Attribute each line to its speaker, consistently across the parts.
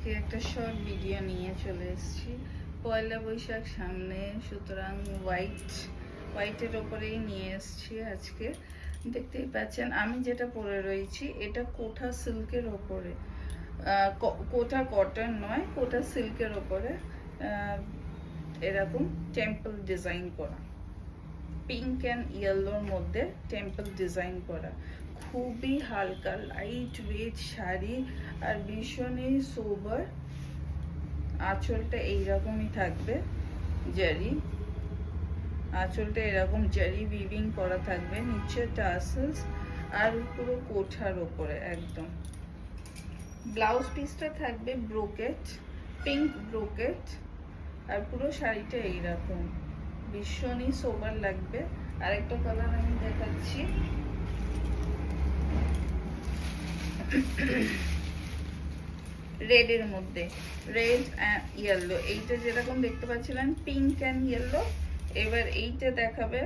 Speaker 1: আজকে একটা short video নিয়ে চলে এসেছি। পয়লা বৈশাখ সামনে, সুতরাং হোয়াইটের ওপরেই নিয়ে এসেছি আজকে। দেখতেই পাচ্ছেন আমি যেটা পরে রয়েছি এটা কোটা সিল্কের ওপরে, কোটা কটন নয়, কোটা সিল্কের ওপরে এরকম টেম্পল ডিজাইন করা, পিঙ্ক অ্যান্ড ইয়েলোর মধ্যে টেম্পল ডিজাইন করা। খুবই হালকা লাইট ওয়েট শাড়ি আর ভীষণই সোবার। আঁচলটা এইরকমই থাকবে, জারি আঁচলটা এরকম জারি উইভিং করা থাকবে, নিচে টাসেলস আর পুরো কোঠার ওপরে একদম। ব্লাউজ পিসটা থাকবে ব্রোকেট, পিঙ্ক ব্রোকেট, আর পুরো শাড়িটা এইরকম ভীষণই সোবার লাগবে। আরেকটা কালার আমি দেখাচ্ছি, রেড এর মধ্যে, রেড অ্যান্ড ইয়েলো। এইটা যেরকম দেখতে পাচ্ছিলেন পিঙ্ক অ্যান্ড ইয়েলো, এবার এইটা দেখাবে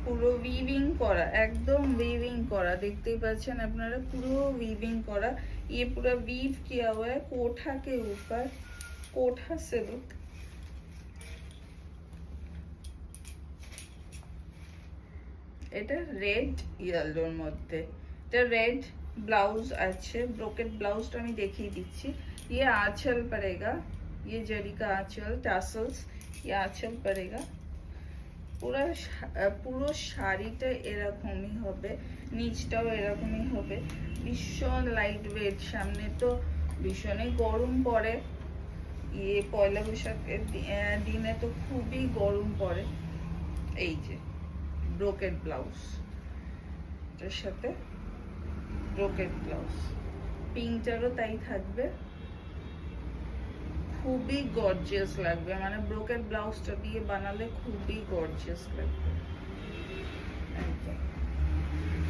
Speaker 1: পুরো উইভিং করা, একদম উইভিং করা। দেখতেই পাচ্ছেন আপনারা পুরো উইভিং করা। ये पूरा वीव किया हुआ है कोठा के ऊपर, कोठा सिल्क। এটা রেড ইয়েলোর মধ্যে, এটা রেড ब्लाउज अच्छे ब्रोकेट ब्लाउज আমি দেখিয়ে দিচ্ছি। ये आंचल पड़ेगा, ये जरी का आंचल, टासल्स, ये आंचल पड़ेगा। পুরো শাড়িটা এরকমই হবে, নিচটাও এরকমই হবে। ভীষণ লাইট ওয়েট, সামনে তো ভীষণই গরম পড়ে, পয়লা বৈশাখের দিনে তো খুবই গরম পড়ে। এই যে ব্রোকেট ব্লাউজ, এর সাথে ব্রোকেট ব্লাউজ, পিঙ্কটারও তাই থাকবে। খুবই গর্জিয়াস লাগবে, মানে ব্রোকেট ব্লাউজটা দিয়ে বানালে খুবই গর্জিয়াস লাগবে।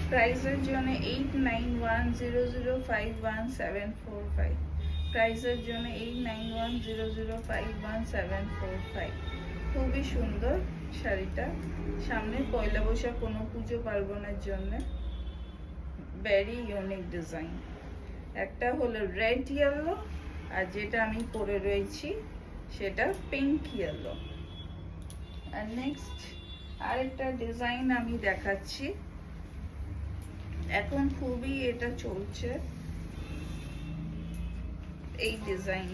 Speaker 1: প্রাইসের জন্য 8910051745, প্রাইসের জন্য 8910051745। খুবই সুন্দর শাড়িটা, সামনে পয়লা বৈশাখ কোনো পুজো পার্বণের জন্য ভেরি ইউনিক ডিজাইন। একটা হলো রেড ইয়েলো, আর যেটা আমি পরে রয়েছি সেটা পিঙ্ক ইয়েলো। আর নেক্সট আরেকটা ডিজাইন আমি দেখাচ্ছি, এখন খুবই এটা চলছে এই ডিজাইন।